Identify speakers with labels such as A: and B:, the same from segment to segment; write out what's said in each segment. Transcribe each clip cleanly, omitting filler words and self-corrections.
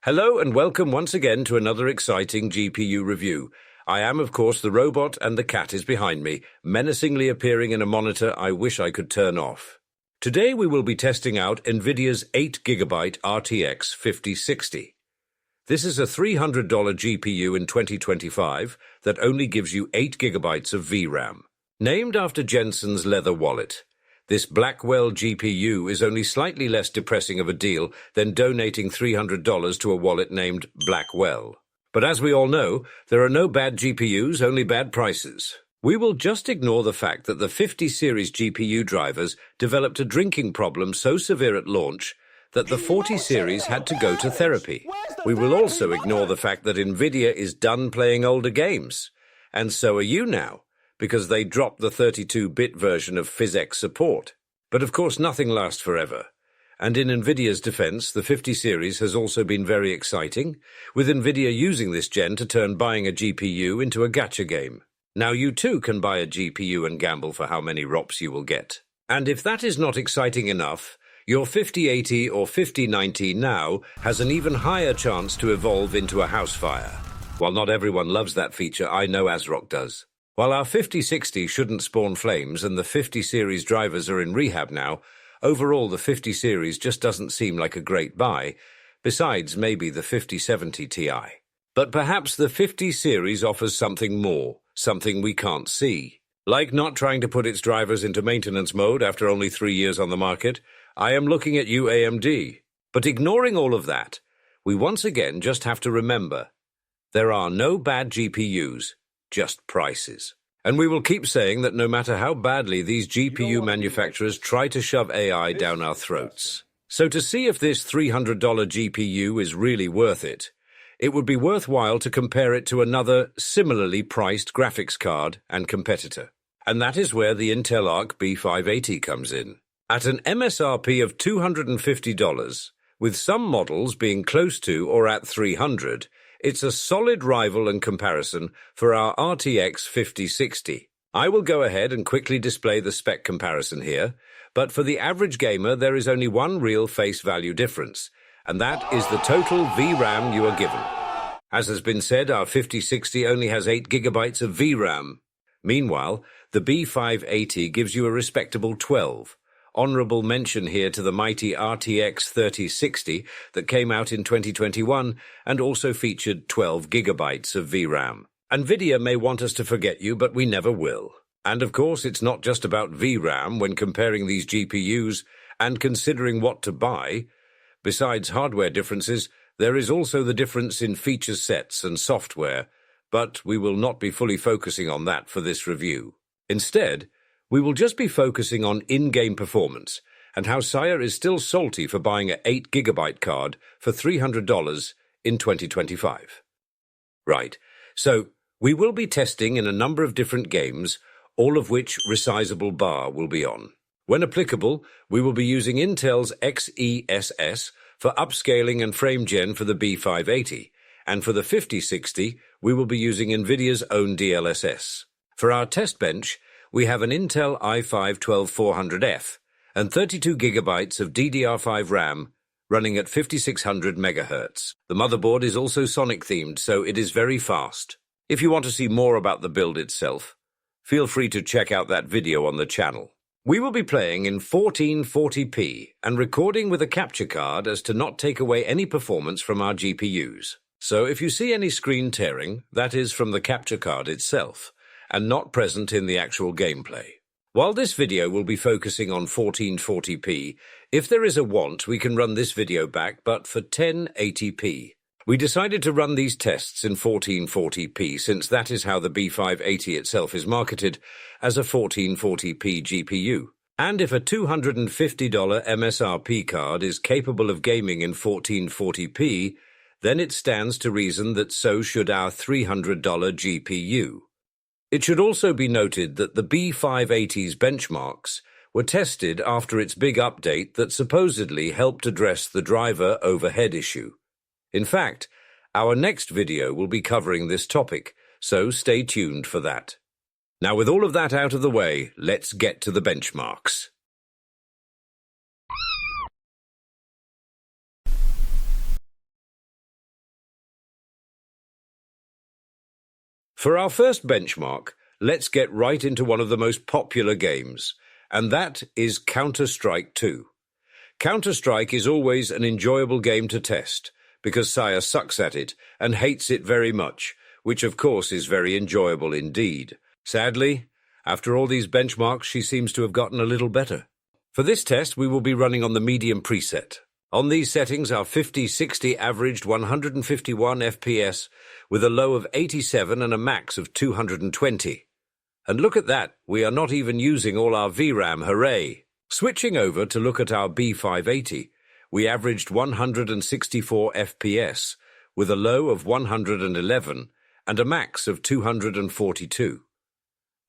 A: Hello and welcome once again to another exciting GPU review. I am, of course, the robot and the cat is behind me, menacingly appearing in a monitor I wish I could turn off. Today we will be testing out NVIDIA's 8GB RTX 5060. This is a $300 GPU in 2025 that only gives you 8GB of VRAM. Named after Jensen's leather wallet, this Blackwell GPU is only slightly less depressing of a deal than donating $300 to a wallet named Blackwell. But as we all know, there are no bad GPUs, only bad prices. We will just ignore the fact that the 50 series GPU drivers developed a drinking problem so severe at launch that the 40 series had to go to therapy. We will also ignore the fact that NVIDIA is done playing older games. And so are you now, because they dropped the 32-bit version of PhysX support. But of course nothing lasts forever. And in NVIDIA's defense, the 50 series has also been very exciting, with NVIDIA using this gen to turn buying a GPU into a gacha game. Now you too can buy a GPU and gamble for how many ROPs you will get. And if that is not exciting enough, your 5080 or 5090 now has an even higher chance to evolve into a house fire. While not everyone loves that feature, I know Asrock does. While our 5060 shouldn't spawn flames and the 50 series drivers are in rehab now, overall the 50 series just doesn't seem like a great buy, besides maybe the 5070 Ti. But perhaps the 50 series offers something more, something we can't see. Like not trying to put its drivers into maintenance mode after only 3 years on the market, I am looking at you, AMD. But ignoring all of that, we once again just have to remember, there are no bad GPUs, just prices. And we will keep saying that no matter how badly these GPU manufacturers try to shove AI down our throats. So to see if this $300 GPU is really worth it, it would be worthwhile to compare it to another similarly priced graphics card and competitor. And that is where the Intel Arc B580 comes in. At an MSRP of $250, with some models being close to or at $300, it's a solid rival and comparison for our RTX 5060. I will go ahead and quickly display the spec comparison here, but for the average gamer there is only one real face value difference, and that is the total VRAM you are given. As has been said, our 5060 only has 8GB of VRAM. Meanwhile, the B580 gives you a respectable 12. Honorable mention here to the mighty RTX 3060 that came out in 2021 and also featured 12GB of VRAM. NVIDIA may want us to forget you, but we never will. And of course, it's not just about VRAM when comparing these GPUs and considering what to buy. Besides hardware differences, there is also the difference in feature sets and software, but we will not be fully focusing on that for this review. Instead, we will just be focusing on in-game performance and how Sire is still salty for buying an 8GB card for $300 in 2025. Right, so we will be testing in a number of different games, all of which resizable bar will be on. When applicable, we will be using Intel's XeSS for upscaling and frame gen for the B580, and for the 5060, we will be using NVIDIA's own DLSS. For our test bench, we have an Intel i5-12400F and 32GB of DDR5 RAM running at 5600 MHz. The motherboard is also Sonic-themed, so it is very fast. If you want to see more about the build itself, feel free to check out that video on the channel. We will be playing in 1440p and recording with a capture card as to not take away any performance from our GPUs. So if you see any screen tearing, that is from the capture card itself, and not present in the actual gameplay. While this video will be focusing on 1440p, if there is a want, we can run this video back, but for 1080p. We decided to run these tests in 1440p since that is how the B580 itself is marketed, as a 1440p GPU. And if a $250 MSRP card is capable of gaming in 1440p, then it stands to reason that so should our $300 GPU. It should also be noted that the B580's benchmarks were tested after its big update that supposedly helped address the driver overhead issue. In fact, our next video will be covering this topic, so stay tuned for that. Now with all of that out of the way, let's get to the benchmarks. For our first benchmark, let's get right into one of the most popular games, and that is Counter-Strike 2. Counter-Strike is always an enjoyable game to test, because Saya sucks at it and hates it very much, which of course is very enjoyable indeed. Sadly, after all these benchmarks, she seems to have gotten a little better. For this test, we will be running on the medium preset. On these settings, our 5060 averaged 151 FPS with a low of 87 and a max of 220. And look at that, we are not even using all our VRAM, hooray! Switching over to look at our B580, we averaged 164 FPS with a low of 111 and a max of 242.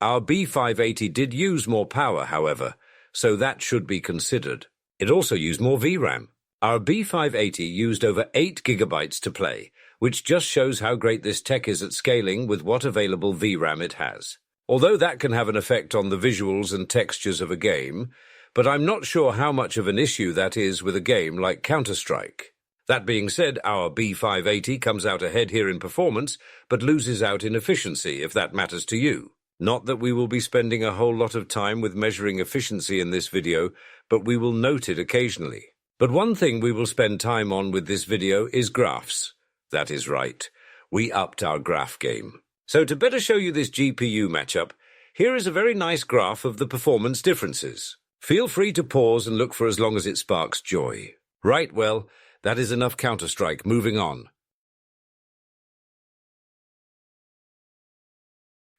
A: Our B580 did use more power, however, so that should be considered. It also used more VRAM. Our B580 used over 8 GB to play, which just shows how great this tech is at scaling with what available VRAM it has. Although that can have an effect on the visuals and textures of a game, but I'm not sure how much of an issue that is with a game like Counter-Strike. That being said, our B580 comes out ahead here in performance, but loses out in efficiency, if that matters to you. Not that we will be spending a whole lot of time with measuring efficiency in this video, but we will note it occasionally. But one thing we will spend time on with this video is graphs. That is right. We upped our graph game. So to better show you this GPU matchup, here is a very nice graph of the performance differences. Feel free to pause and look for as long as it sparks joy. Right, well, that is enough Counter-Strike. Moving on.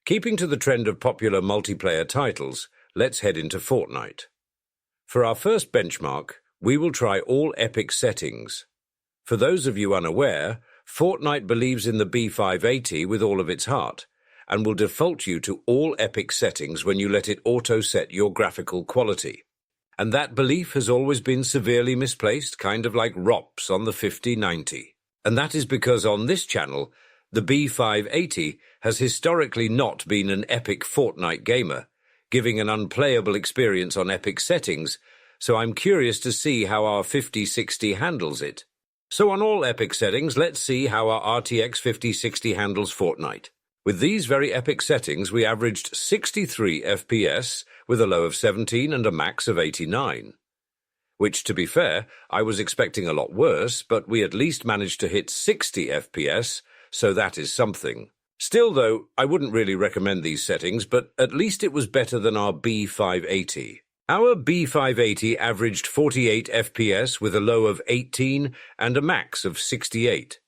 A: Keeping to the trend of popular multiplayer titles, let's head into Fortnite. For our first benchmark, we will try all epic settings. For those of you unaware, Fortnite believes in the B580 with all of its heart, and will default you to all epic settings when you let it auto-set your graphical quality. And that belief has always been severely misplaced, kind of like ROPS on the 5090. And that is because on this channel, the B580 has historically not been an epic Fortnite gamer, giving an unplayable experience on epic settings, so I'm curious to see how our 5060 handles it. So on all epic settings, let's see how our RTX 5060 handles Fortnite. With these very epic settings, we averaged 63 FPS with a low of 17 and a max of 89. Which, to be fair, I was expecting a lot worse, but we at least managed to hit 60 FPS, so that is something. Still, though, I wouldn't really recommend these settings, but at least it was better than our B580. Our B580 averaged 48 FPS with a low of 18 and a max of 68.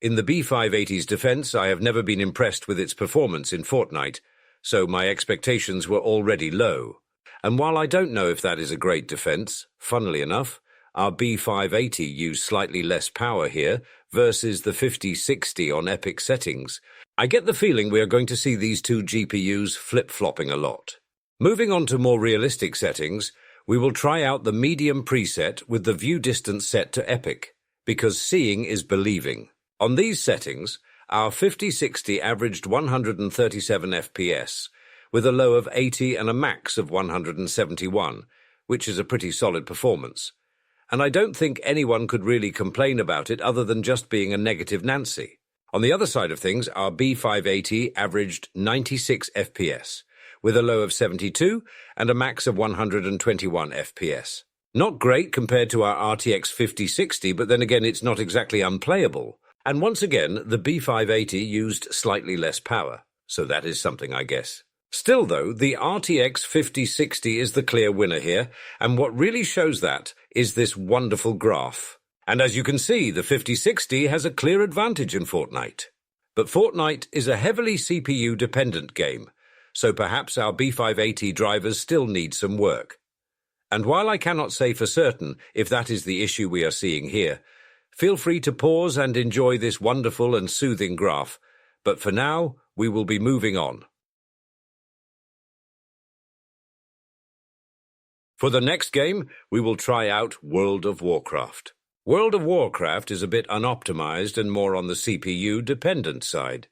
A: In the B580's defense, I have never been impressed with its performance in Fortnite, so my expectations were already low. And while I don't know if that is a great defense, funnily enough, our B580 used slightly less power here versus the 5060 on epic settings. I get the feeling we are going to see these two GPUs flip-flopping a lot. Moving on to more realistic settings, we will try out the medium preset with the view distance set to epic, because seeing is believing. On these settings, our 5060 averaged 137 FPS, with a low of 80 and a max of 171, which is a pretty solid performance. And I don't think anyone could really complain about it other than just being a negative Nancy. On the other side of things, our B580 averaged 96 FPS, with a low of 72 and a max of 121 FPS. Not great compared to our RTX 5060, but then again it's not exactly unplayable. And once again, the B580 used slightly less power, so that is something, I guess. Still though, the RTX 5060 is the clear winner here, and what really shows that is this wonderful graph. And as you can see, the 5060 has a clear advantage in Fortnite. But Fortnite is a heavily CPU-dependent game, so perhaps our B580 drivers still need some work. And while I cannot say for certain if that is the issue we are seeing here, feel free to pause and enjoy this wonderful and soothing graph, but for now, we will be moving on. For the next game, we will try out World of Warcraft. World of Warcraft is a bit unoptimized and more on the CPU-dependent side,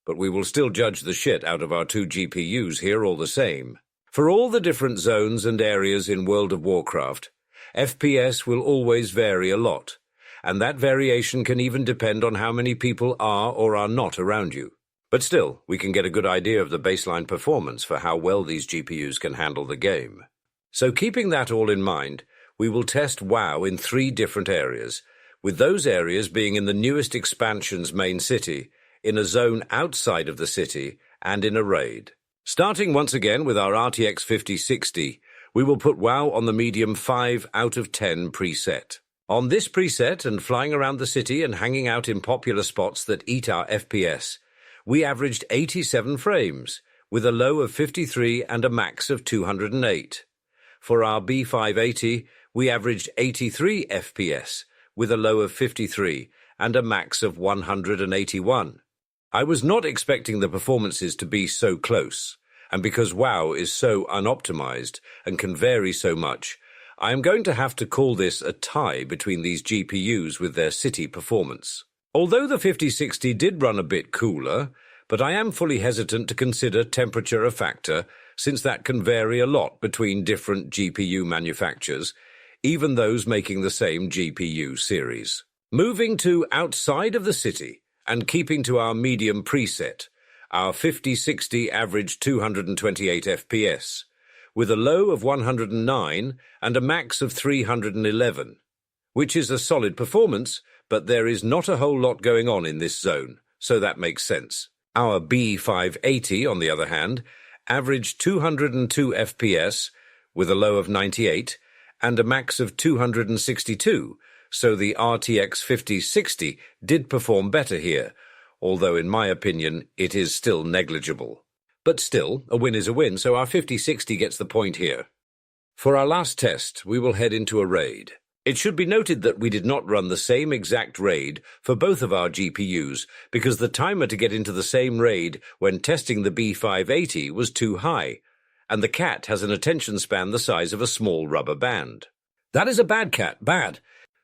A: but we will still judge the shit out of our two GPUs here all the same. For all the different zones and areas in World of Warcraft, FPS will always vary a lot, and that variation can even depend on how many people are or are not around you. But still, we can get a good idea of the baseline performance for how well these GPUs can handle the game. So keeping that all in mind, we will test WoW in 3 different areas, with those areas being in the newest expansion's main city, in a zone outside of the city, and in a raid. Starting once again with our RTX 5060, we will put WoW on the medium 5 out of 10 preset. On this preset and flying around the city and hanging out in popular spots that eat our FPS, we averaged 87 frames, with a low of 53 and a max of 208. For our B580, we averaged 83 FPS, with a low of 53 and a max of 181. I was not expecting the performances to be so close, and because WoW is so unoptimized and can vary so much, I am going to have to call this a tie between these GPUs with their city performance. Although the 5060 did run a bit cooler, but I am fully hesitant to consider temperature a factor, since that can vary a lot between different GPU manufacturers, even those making the same GPU series. Moving to outside of the city, and keeping to our medium preset, our 5060 averaged 228 FPS, with a low of 109 and a max of 311, which is a solid performance, but there is not a whole lot going on in this zone, so that makes sense. Our B580, on the other hand, averaged 202 FPS, with a low of 98, and a max of 262, so the RTX 5060 did perform better here, although in my opinion it is still negligible. But still, a win is a win, so our 5060 gets the point here. For our last test, we will head into a raid. It should be noted that we did not run the same exact raid for both of our GPUs because the timer to get into the same raid when testing the B580 was too high, and the cat has an attention span the size of a small rubber band. That is a bad cat, bad,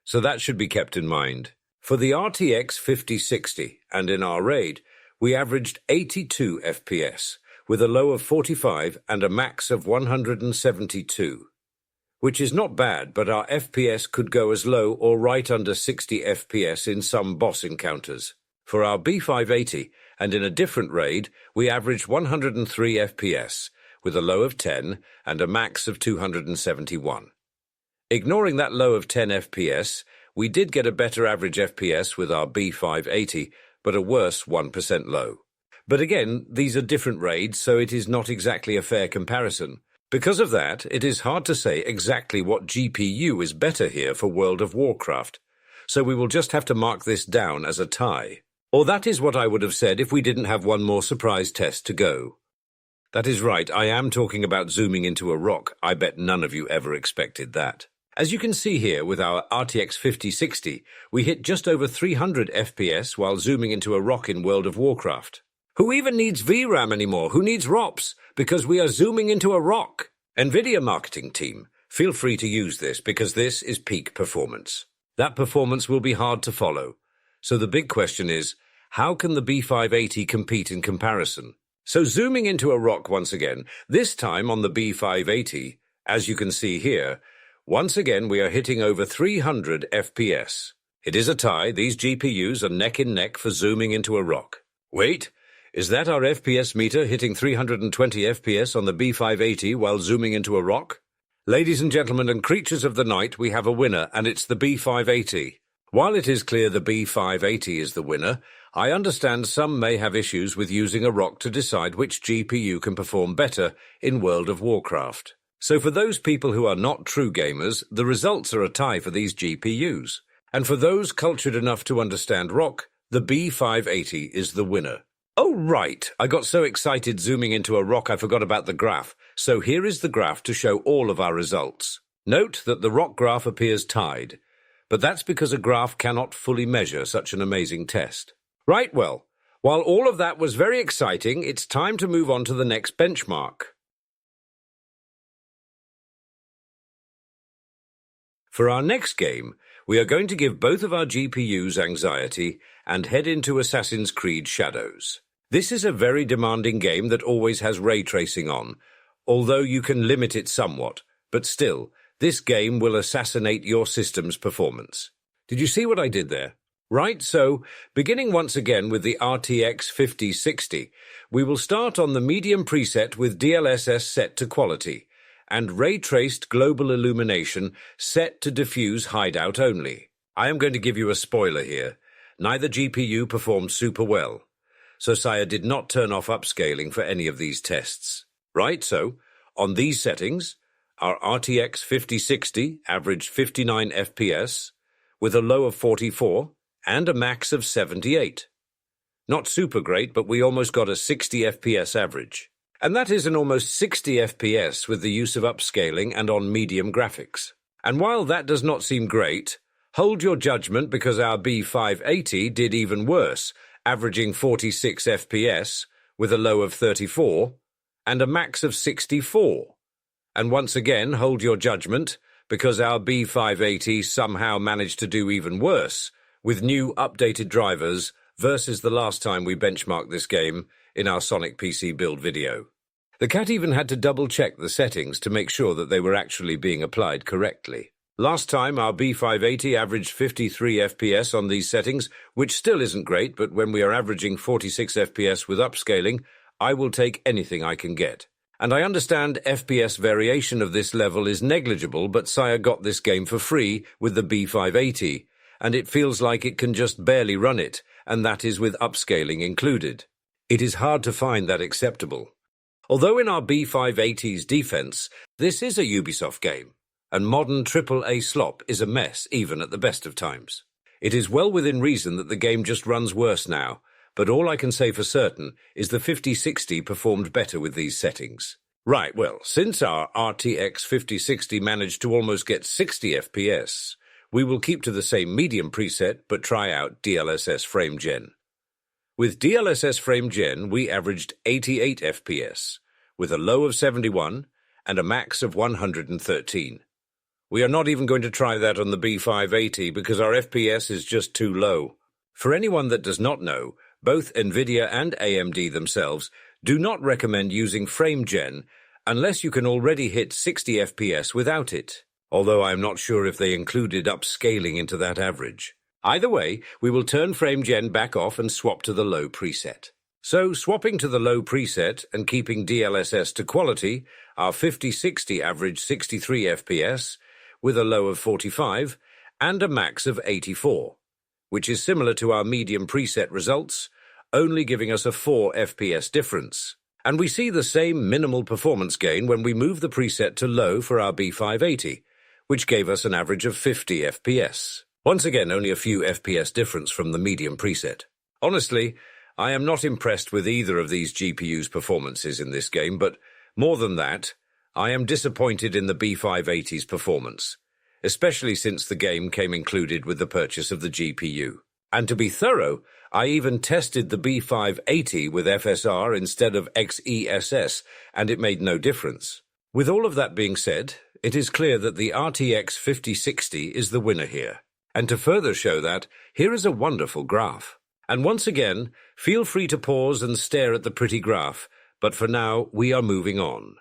A: so that should be kept in mind. For the RTX 5060 and in our raid, we averaged 82 FPS, with a low of 45 and a max of 172, which is not bad, but our FPS could go as low or right under 60 FPS in some boss encounters. For our B580 and in a different raid, we averaged 103 FPS, with a low of 10 and a max of 271. Ignoring that low of 10 FPS, we did get a better average FPS with our B580, but a worse 1% low. But again, these are different raids, so it is not exactly a fair comparison. Because of that, it is hard to say exactly what GPU is better here for World of Warcraft, so we will just have to mark this down as a tie. Or that is what I would have said if we didn't have one more surprise test to go. That is right, I am talking about zooming into a rock. I bet none of you ever expected that. As you can see here with our RTX 5060, we hit just over 300 FPS while zooming into a rock in World of Warcraft. Who even needs VRAM anymore? Who needs ROPS? Because we are zooming into a rock. NVIDIA marketing team, feel free to use this because this is peak performance. That performance will be hard to follow. So the big question is, how can the B580 compete in comparison? So zooming into a rock once again, this time on the B580, as you can see here, once again we are hitting over 300 FPS. It is a tie, these GPUs are neck and neck for zooming into a rock. Wait, is that our FPS meter hitting 320 FPS on the B580 while zooming into a rock? Ladies and gentlemen and creatures of the night, we have a winner, and it's the B580. While it is clear the B580 is the winner, I understand some may have issues with using a rock to decide which GPU can perform better in World of Warcraft. So for those people who are not true gamers, the results are a tie for these GPUs. And for those cultured enough to understand rock, the B580 is the winner. Oh, right. I got so excited zooming into a rock I forgot about the graph. So here is the graph to show all of our results. Note that the rock graph appears tied, but that's because a graph cannot fully measure such an amazing test. Right, well, while all of that was very exciting, it's time to move on to the next benchmark. For our next game, we are going to give both of our GPUs anxiety and head into Assassin's Creed Shadows. This is a very demanding game that always has ray tracing on, although you can limit it somewhat, but still, this game will assassinate your system's performance. Did you see what I did there? Right, so beginning once again with the RTX 5060, we will start on the medium preset with DLSS set to quality and ray-traced global illumination set to diffuse hideout only. I am going to give you a spoiler here. Neither GPU performed super well, so Sire did not turn off upscaling for any of these tests. Right, so on these settings, our RTX 5060 averaged 59 FPS with a low of 44 and a max of 78. Not super great, but we almost got a 60 FPS average. And that is an almost 60 FPS with the use of upscaling and on medium graphics. And while that does not seem great, hold your judgment because our B580 did even worse, averaging 46 FPS with a low of 34 and a max of 64. And once again, hold your judgment because our B580 somehow managed to do even worse with new updated drivers versus the last time we benchmarked this game in our Sonic PC build video. The cat even had to double-check the settings to make sure that they were actually being applied correctly. Last time, our B580 averaged 53 FPS on these settings, which still isn't great, but when we are averaging 46 FPS with upscaling, I will take anything I can get. And I understand FPS variation of this level is negligible, but Sire got this game for free with the B580, and it feels like it can just barely run it, and that is with upscaling included. It is hard to find that acceptable. Although in our B580's defense, this is a Ubisoft game, and modern AAA slop is a mess even at the best of times. It is well within reason that the game just runs worse now, but all I can say for certain is the 5060 performed better with these settings. Right, well, since our RTX 5060 managed to almost get 60 FPS, we will keep to the same medium preset but try out DLSS Frame Gen. With DLSS Frame Gen, we averaged 88 FPS, with a low of 71 and a max of 113. We are not even going to try that on the B580 because our FPS is just too low. For anyone that does not know, both NVIDIA and AMD themselves do not recommend using Frame Gen unless you can already hit 60 FPS without it, although I am not sure if they included upscaling into that average. Either way, we will turn Frame Gen back off and swap to the low preset. So, swapping to the low preset and keeping DLSS to quality, our 5060 averaged 63 FPS with a low of 45 and a max of 84, which is similar to our medium preset results, only giving us a 4 FPS difference. And we see the same minimal performance gain when we move the preset to low for our B580, which gave us an average of 50 FPS. Once again, only a few FPS difference from the medium preset. Honestly, I am not impressed with either of these GPU's performances in this game, but more than that, I am disappointed in the B580's performance, especially since the game came included with the purchase of the GPU. And to be thorough, I even tested the B580 with FSR instead of XESS, and it made no difference. With all of that being said, it is clear that the RTX 5060 is the winner here. And to further show that, here is a wonderful graph. And once again, feel free to pause and stare at the pretty graph, but for now, we are moving on.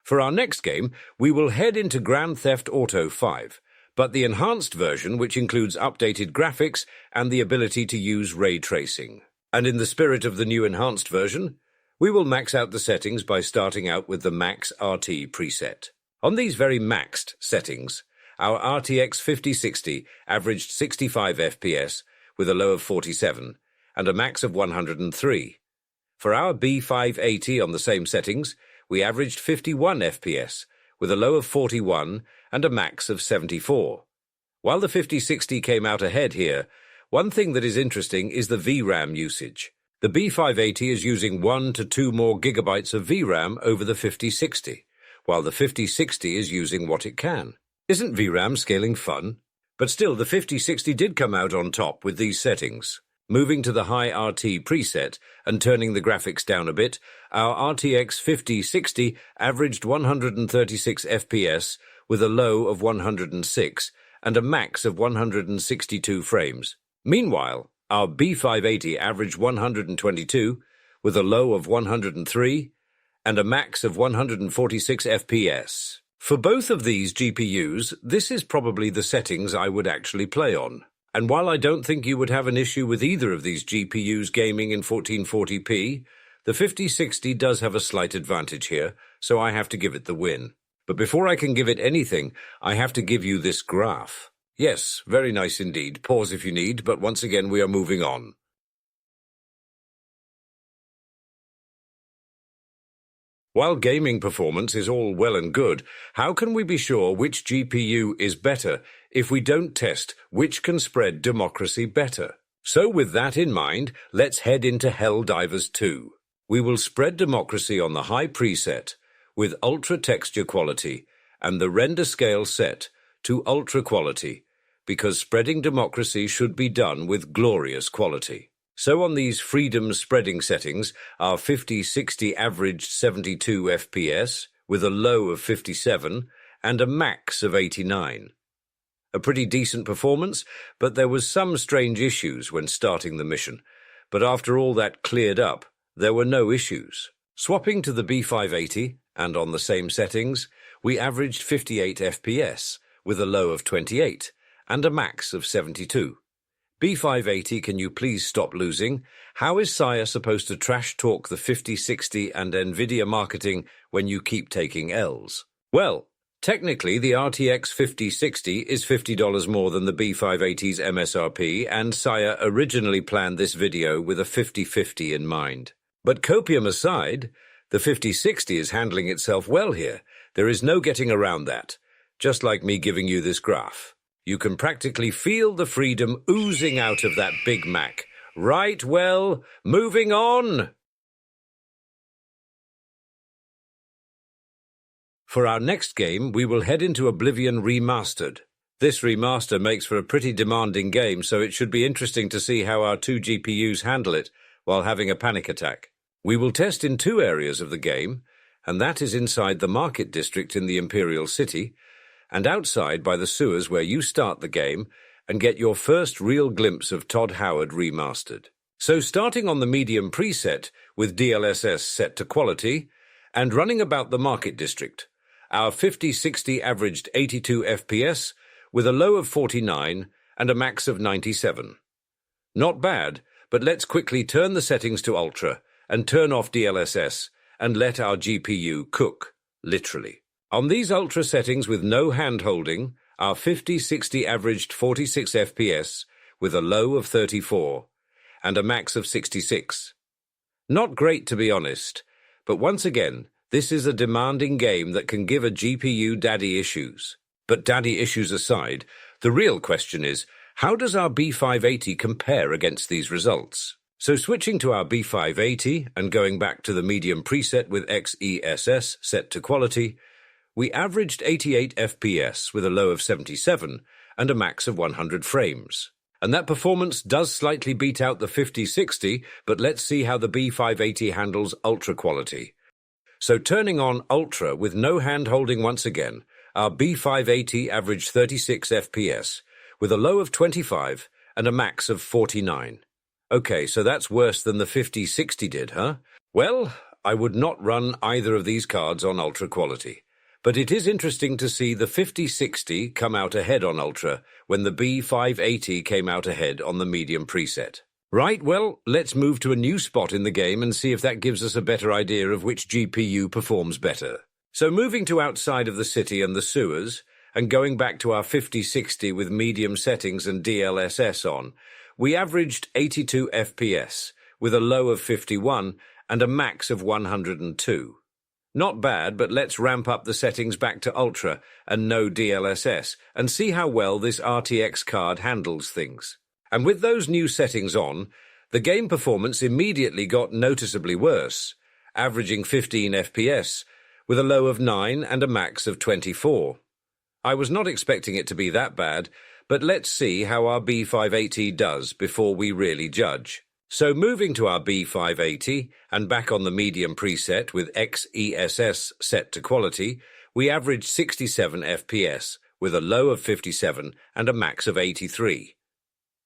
A: For our next game, we will head into Grand Theft Auto 5, but the enhanced version which includes updated graphics and the ability to use ray tracing. And in the spirit of the new enhanced version, we will max out the settings by starting out with the Max RT preset. On these very maxed settings, our RTX 5060 averaged 65 FPS with a low of 47 and a max of 103. For our B580 on the same settings, we averaged 51 FPS with a low of 41 and a max of 74. While the 5060 came out ahead here, one thing that is interesting is the VRAM usage. The B580 is using 1 to 2 more gigabytes of VRAM over the 5060, while the 5060 is using what it can. Isn't VRAM scaling fun? But still, the 5060 did come out on top with these settings. Moving to the high RT preset and turning the graphics down a bit, our RTX 5060 averaged 136 FPS with a low of 106 and a max of 162 frames. Meanwhile, our B580 averaged 122 with a low of 103 and a max of 146 FPS. For both of these GPUs, this is probably the settings I would actually play on. And while I don't think you would have an issue with either of these GPUs gaming in 1440p, the 5060 does have a slight advantage here, so I have to give it the win. But before I can give it anything, I have to give you this graph. Yes, very nice indeed. Pause if you need, but once again we are moving on. While gaming performance is all well and good, how can we be sure which GPU is better if we don't test which can spread democracy better? So with that in mind, let's head into HELLDIVERS 2. We will spread democracy on the high preset with ultra texture quality and the render scale set to ultra quality, because spreading democracy should be done with glorious quality. So on these freedom spreading settings, our 5060 averaged 72 FPS with a low of 57 and a max of 89. A pretty decent performance, but there was some strange issues when starting the mission. But after all that cleared up, there were no issues. Swapping to the B580, and on the same settings, we averaged 58 FPS with a low of 28 and a max of 72. B580, can you please stop losing? How is Sire supposed to trash talk the 5060 and NVIDIA marketing when you keep taking L's? Well, technically the RTX 5060 is $50 more than the B580's MSRP, and Sire originally planned this video with a 50-50 in mind. But copium aside, the 5060 is handling itself well here. There is no getting around that. Just like me giving you this graph. You can practically feel the freedom oozing out of that Big Mac. Right, well, moving on. For our next game, we will head into Oblivion Remastered. This remaster makes for a pretty demanding game, so it should be interesting to see how our two GPUs handle it while having a panic attack. We will test in two areas of the game, and that is inside the market district in the Imperial City, and outside by the sewers where you start the game and get your first real glimpse of Todd Howard Remastered. So starting on the medium preset with DLSS set to quality and running about the market district, our 5060 averaged 82 FPS with a low of 49 and a max of 97. Not bad, but let's quickly turn the settings to Ultra and turn off DLSS and let our GPU cook, literally. On these Ultra settings with no hand-holding, our 5060 averaged 46 FPS with a low of 34 and a max of 66. Not great to be honest, but once again, this is a demanding game that can give a GPU daddy issues. But daddy issues aside, the real question is, how does our B580 compare against these results? So switching to our B580 and going back to the medium preset with XESS set to quality, we averaged 88 FPS with a low of 77 and a max of 100 frames. And that performance does slightly beat out the 5060, but let's see how the B580 handles ultra quality. So turning on Ultra with no hand-holding once again, our B580 averaged 36 FPS with a low of 25 and a max of 49. Okay, so that's worse than the 5060 did, huh? Well, I would not run either of these cards on Ultra quality. But it is interesting to see the 5060 come out ahead on Ultra when the B580 came out ahead on the medium preset. Right, well, let's move to a new spot in the game and see if that gives us a better idea of which GPU performs better. So moving to outside of the city and the sewers, and going back to our 5060 with medium settings and DLSS on, we averaged 82 FPS with a low of 51 and a max of 102. Not bad, but let's ramp up the settings back to Ultra and no DLSS and see how well this RTX card handles things. And with those new settings on, the game performance immediately got noticeably worse, averaging 15 FPS with a low of 9 and a max of 24. I was not expecting it to be that bad, but let's see how our B580 does before we really judge. So moving to our B580 and back on the medium preset with XESS set to quality, we averaged 67 FPS with a low of 57 and a max of 83.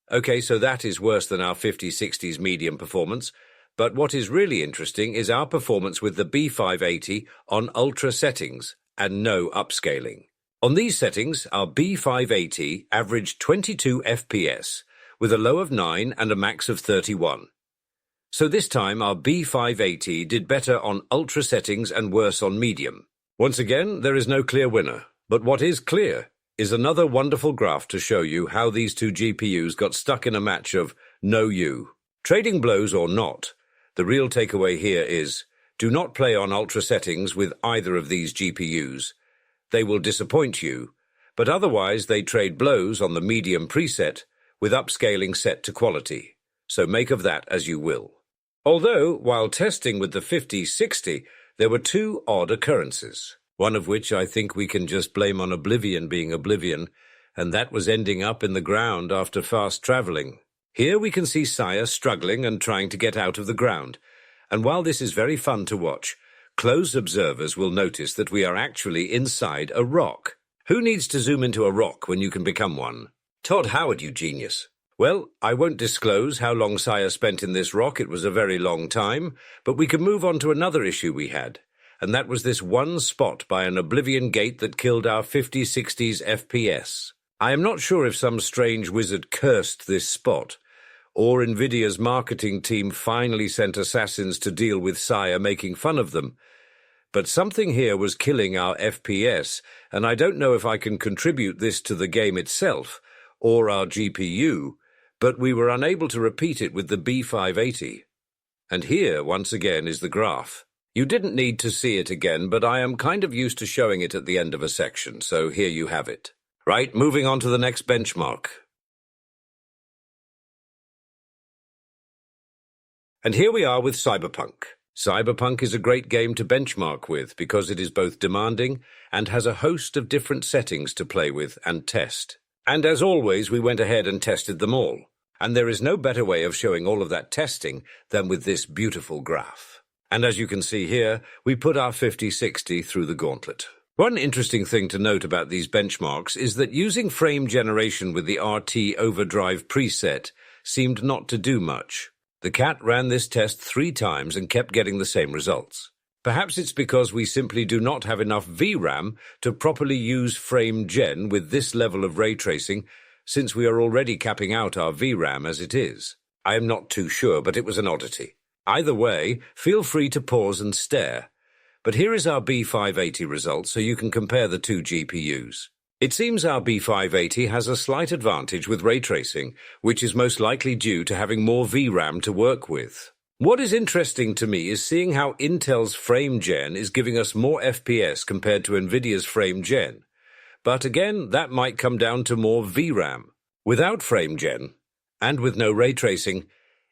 A: Okay, so that is worse than our 5060's medium performance, but what is really interesting is our performance with the B580 on Ultra settings and no upscaling. On these settings, our B580 averaged 22 FPS, with a low of 9 and a max of 31. So this time our B580 did better on ultra settings and worse on medium. Once again, there is no clear winner, but what is clear is another wonderful graph to show you how these two GPUs got stuck in a match of no you. Trading blows or not, the real takeaway here is, do not play on ultra settings with either of these GPUs. They will disappoint you, but otherwise they trade blows on the medium preset with upscaling set to quality, so make of that as you will. Although, while testing with the 5060, there were two odd occurrences, one of which I think we can just blame on Oblivion being Oblivion, and that was ending up in the ground after fast traveling. Here we can see Saya struggling and trying to get out of the ground, and while this is very fun to watch, close observers will notice that we are actually inside a rock. Who needs to zoom into a rock when you can become one? Todd Howard, you genius. Well, I won't disclose how long Saya spent in this rock. It was a very long time, but we can move on to another issue we had, and that was this one spot by an Oblivion gate that killed our 5060's FPS. I am not sure if some strange wizard cursed this spot, or NVIDIA's marketing team finally sent assassins to deal with Saya making fun of them. But something here was killing our FPS, and I don't know if I can contribute this to the game itself, or our GPU, but we were unable to repeat it with the B580. And here, once again, is the graph. You didn't need to see it again, but I am kind of used to showing it at the end of a section, so here you have it. Right, moving on to the next benchmark. And here we are with Cyberpunk. Cyberpunk is a great game to benchmark with because it is both demanding and has a host of different settings to play with and test. And as always, we went ahead and tested them all. And there is no better way of showing all of that testing than with this beautiful graph. And as you can see here, we put our 5060 through the gauntlet. One interesting thing to note about these benchmarks is that using frame generation with the RT overdrive preset seemed not to do much. The cat ran this test 3 times and kept getting the same results. Perhaps it's because we simply do not have enough VRAM to properly use frame gen with this level of ray tracing, since we are already capping out our VRAM as it is. I am not too sure, but it was an oddity. Either way, feel free to pause and stare. But here is our B580 result so you can compare the two GPUs. It seems our B580 has a slight advantage with ray tracing, which is most likely due to having more VRAM to work with. What is interesting to me is seeing how Intel's frame gen is giving us more FPS compared to NVIDIA's frame gen. But again, that might come down to more VRAM. Without frame gen, and with no ray tracing,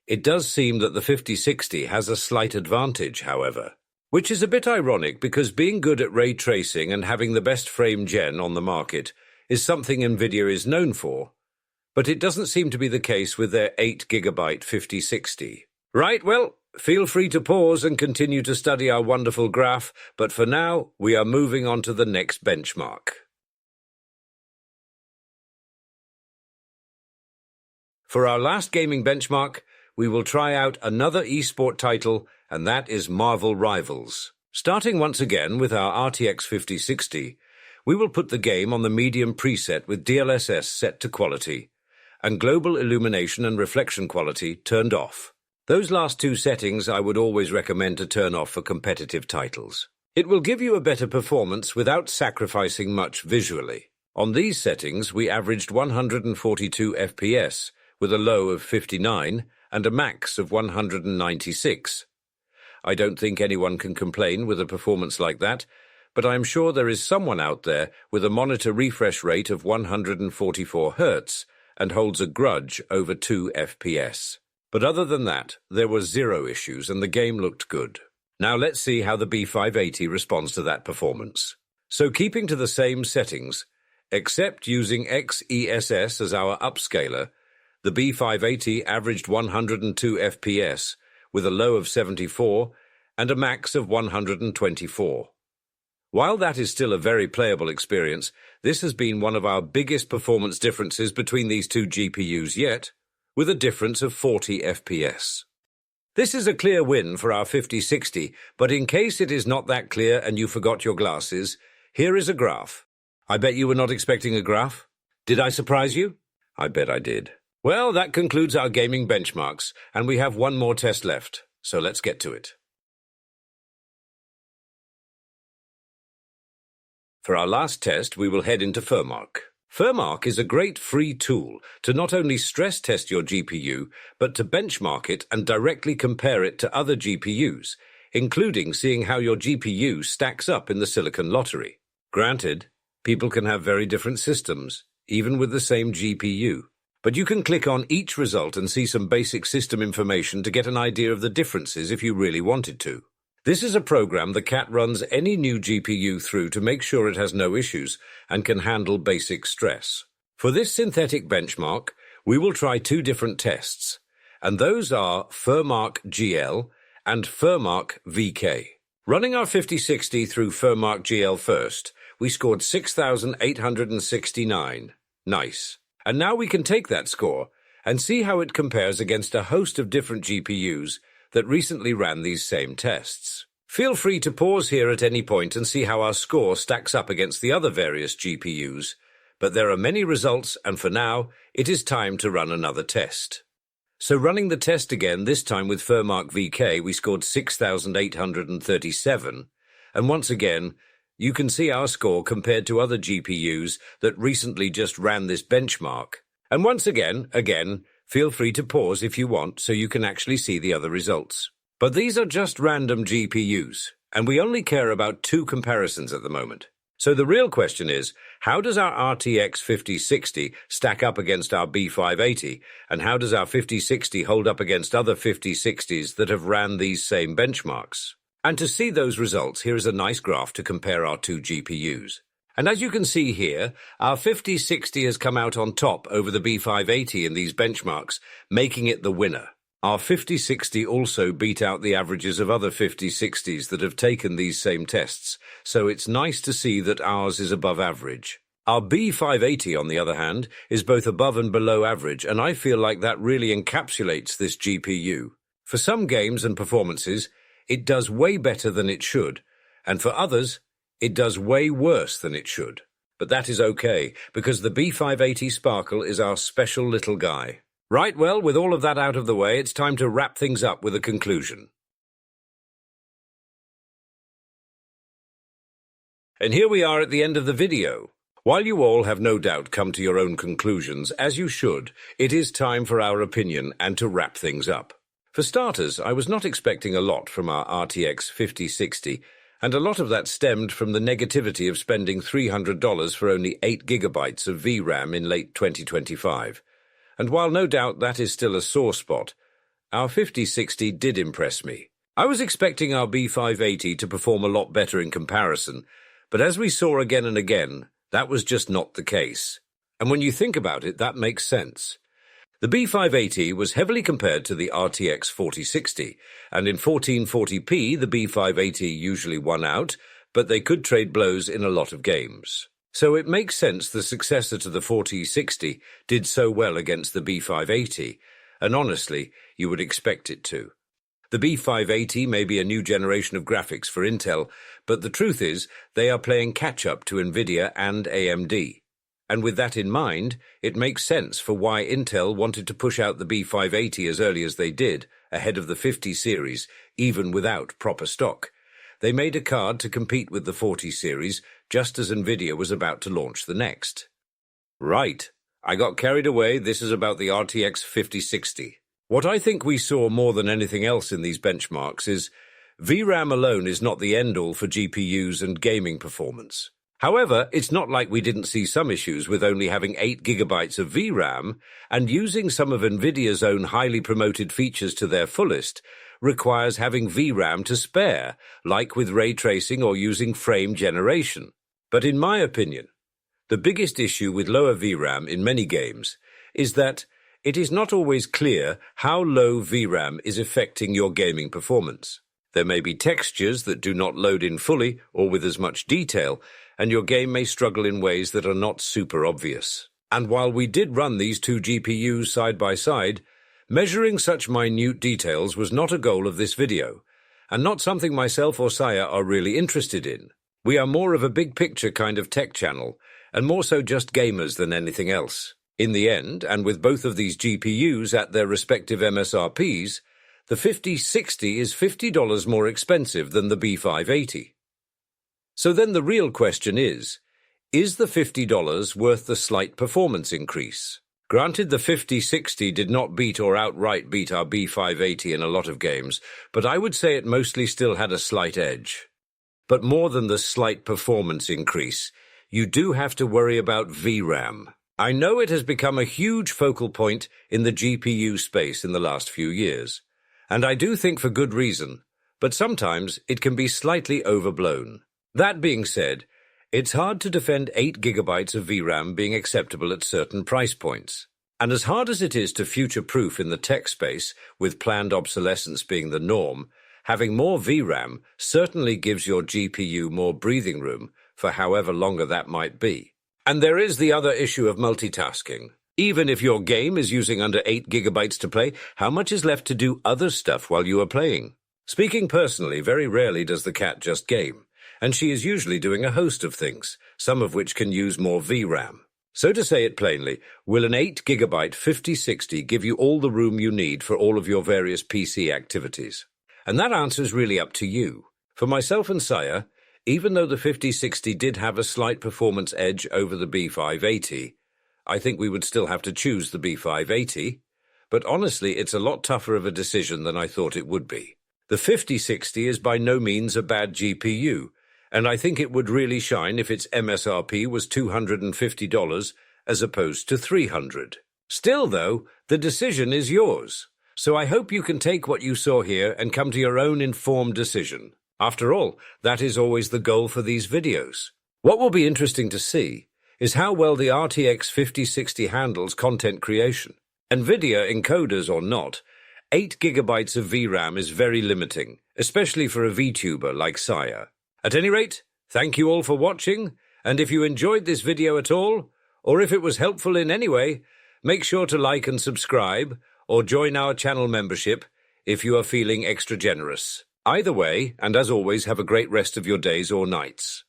A: it does seem that the 5060 has a slight advantage, however. Which is a bit ironic because being good at ray tracing and having the best frame gen on the market is something NVIDIA is known for, but it doesn't seem to be the case with their 8GB 5060. Right, well, feel free to pause and continue to study our wonderful graph, but for now, we are moving on to the next benchmark. For our last gaming benchmark, we will try out another esport title, and that is Marvel Rivals. Starting once again with our RTX 5060, we will put the game on the medium preset with DLSS set to quality, and global illumination and reflection quality turned off. Those last two settings I would always recommend to turn off for competitive titles. It will give you a better performance without sacrificing much visually. On these settings, we averaged 142 FPS, with a low of 59 and a max of 196. I don't think anyone can complain with a performance like that, but I am sure there is someone out there with a monitor refresh rate of 144 Hz and holds a grudge over 2 FPS. But other than that, there were 0 issues and the game looked good. Now let's see how the B580 responds to that performance. So keeping to the same settings, except using XESS as our upscaler, the B580 averaged 102 FPS, with a low of 74 and a max of 124. While that is still a very playable experience, this has been one of our biggest performance differences between these two GPUs yet, with a difference of 40 FPS. This is a clear win for our 5060, but in case it is not that clear and you forgot your glasses, Here is a graph. I bet you were not expecting a graph. Did I surprise you? I bet I did. Well, that concludes our gaming benchmarks, and we have one more test left, so let's get to it. For our last test, we will head into Furmark. Furmark is a great free tool to not only stress test your GPU, but to benchmark it and directly compare it to other GPUs, including seeing how your GPU stacks up in the silicon lottery. Granted, people can have very different systems, even with the same GPU. But you can click on each result and see some basic system information to get an idea of the differences if you really wanted to. This is a program the Cat runs any new GPU through to make sure it has no issues and can handle basic stress. For this synthetic benchmark, we will try two different tests, and those are Furmark GL and Furmark VK. Running our 5060 through Furmark GL first, we scored 6,869. Nice. And now we can take that score and see how it compares against a host of different GPUs that recently ran these same tests. Feel free to pause here at any point and see how our score stacks up against the other various GPUs, but there are many results, and for now, it is time to run another test. So running the test again, this time with Furmark VK, we scored 6,837, and once again, you can see our score compared to other GPUs that recently just ran this benchmark. And once again, feel free to pause if you want so you can actually see the other results. But these are just random GPUs, and we only care about two comparisons at the moment. So the real question is, how does our RTX 5060 stack up against our B580, and how does our 5060 hold up against other 5060s that have ran these same benchmarks? And to see those results, here is a nice graph to compare our two GPUs. And as you can see here, our 5060 has come out on top over the B580 in these benchmarks, making it the winner. Our 5060 also beat out the averages of other 5060s that have taken these same tests, so it's nice to see that ours is above average. Our B580, on the other hand, is both above and below average, and I feel like that really encapsulates this GPU. For some games and performances, it does way better than it should, and for others, it does way worse than it should. But that is okay, because the B580 Sparkle is our special little guy. Right, well, with all of that out of the way, it's time to wrap things up with a conclusion. And here we are at the end of the video. While you all have no doubt come to your own conclusions, as you should, it is time for our opinion and to wrap things up. For starters, I was not expecting a lot from our RTX 5060, and a lot of that stemmed from the negativity of spending $300 for only 8 gigabytes of VRAM in late 2025. And while no doubt that is still a sore spot, our 5060 did impress me. I was expecting our B580 to perform a lot better in comparison, but as we saw again and again, that was just not the case. And when you think about it, that makes sense. The B580 was heavily compared to the RTX 4060, and in 1440p the B580 usually won out, but they could trade blows in a lot of games. So it makes sense the successor to the 4060 did so well against the B580, and honestly, you would expect it to. The B580 may be a new generation of graphics for Intel, but the truth is they are playing catch-up to NVIDIA and AMD. And with that in mind, it makes sense for why Intel wanted to push out the B580 as early as they did, ahead of the 50 series, even without proper stock. They made a card to compete with the 40 series, just as NVIDIA was about to launch the next. Right, I got carried away. This is about the RTX 5060. What I think we saw more than anything else in these benchmarks is VRAM alone is not the end-all for GPUs and gaming performance. However, it's not like we didn't see some issues with only having 8 gigabytes of VRAM, and using some of NVIDIA's own highly promoted features to their fullest requires having VRAM to spare, like with ray tracing or using frame generation. But in my opinion, the biggest issue with lower VRAM in many games is that it is not always clear how low VRAM is affecting your gaming performance. There may be textures that do not load in fully or with as much detail, and your game may struggle in ways that are not super obvious. And while we did run these two GPUs side by side, measuring such minute details was not a goal of this video, and not something myself or Saya are really interested in. We are more of a big picture kind of tech channel, and more so just gamers than anything else. In the end, and with both of these GPUs at their respective MSRPs, the 5060 is $50 more expensive than the B580. So then the real question is the $50 worth the slight performance increase? Granted, the 5060 did not beat or outright beat our B580 in a lot of games, but I would say it mostly still had a slight edge. But more than the slight performance increase, you do have to worry about VRAM. I know it has become a huge focal point in the GPU space in the last few years, and I do think for good reason, but sometimes it can be slightly overblown. That being said, it's hard to defend 8 GB of VRAM being acceptable at certain price points. And as hard as it is to future-proof in the tech space, with planned obsolescence being the norm, having more VRAM certainly gives your GPU more breathing room for however longer that might be. And there is the other issue of multitasking. Even if your game is using under 8 GB to play, how much is left to do other stuff while you are playing? Speaking personally, very rarely does the cat just game, and she is usually doing a host of things, some of which can use more VRAM. So to say it plainly, will an 8 GB 5060 give you all the room you need for all of your various PC activities? And that answer is really up to you. For myself and Saya, even though the 5060 did have a slight performance edge over the B580, I think we would still have to choose the B580, but honestly it's a lot tougher of a decision than I thought it would be. The 5060 is by no means a bad GPU, and I think it would really shine if its MSRP was $250 as opposed to $300. Still, though, the decision is yours, so I hope you can take what you saw here and come to your own informed decision. After all, that is always the goal for these videos. What will be interesting to see is how well the RTX 5060 handles content creation. NVIDIA encoders or not, 8 GB of VRAM is very limiting, especially for a VTuber like Saya. At any rate, thank you all for watching, and if you enjoyed this video at all, or if it was helpful in any way, make sure to like and subscribe, or join our channel membership if you are feeling extra generous. Either way, and as always, have a great rest of your days or nights.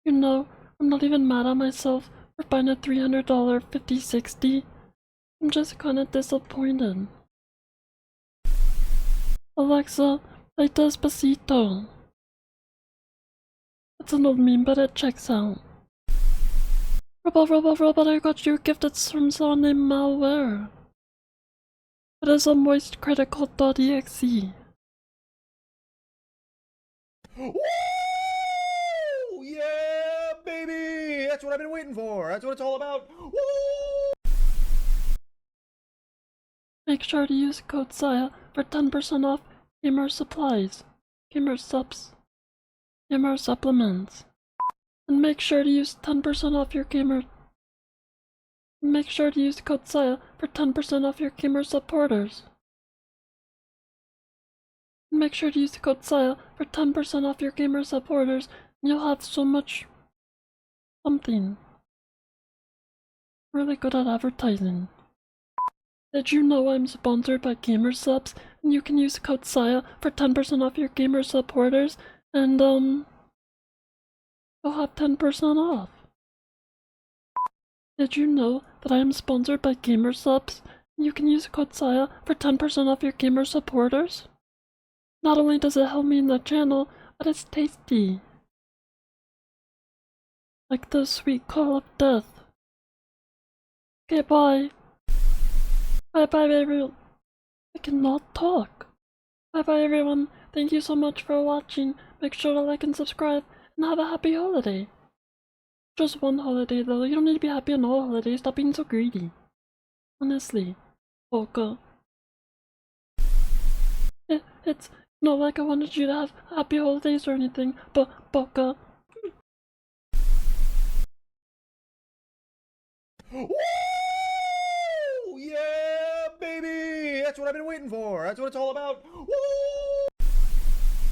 B: You know, I'm not even mad at myself for buying a $300 5060. I'm just kinda disappointed. Alexa, play Despacito. It's an old meme, but it checks out. Robot, I got you a gift. It's from someone named Malware. It is a moist critical.exe.
C: Woo! Yeah, baby! That's what I've been waiting for. That's what it's all about. Woo!
B: Make sure to use code SAYA for 10% off gamer supplies, gamer subs, gamer supplements. And make sure to use 10% off your gamer. Make sure to use code SAYA for 10% off your gamer supporters. Make sure to use the code SAYA for 10% off your gamer supporters, and you'll have so much something. Really good at advertising. Did you know I'm sponsored by Gamer Subs, and you can use the code SAYA for 10% off your gamer supporters, and you'll have 10% off. Did you know that I am sponsored by Gamer Subs, and you can use the code SAYA for 10% off your gamer supporters? Not only does it help me in the channel, but it's tasty. Like the sweet call of death. Okay, bye. Bye everyone. I cannot talk. Bye everyone. Thank you so much for watching. Make sure to like and subscribe, and have a happy holiday. Just one holiday though, you don't need to be happy on all holidays. Stop being so greedy. Honestly. Boca. It's not like I wanted you to have happy holidays or anything, but Boca.
C: Woo! Yeah, baby! That's what I've been waiting for. That's what it's all about. Woo!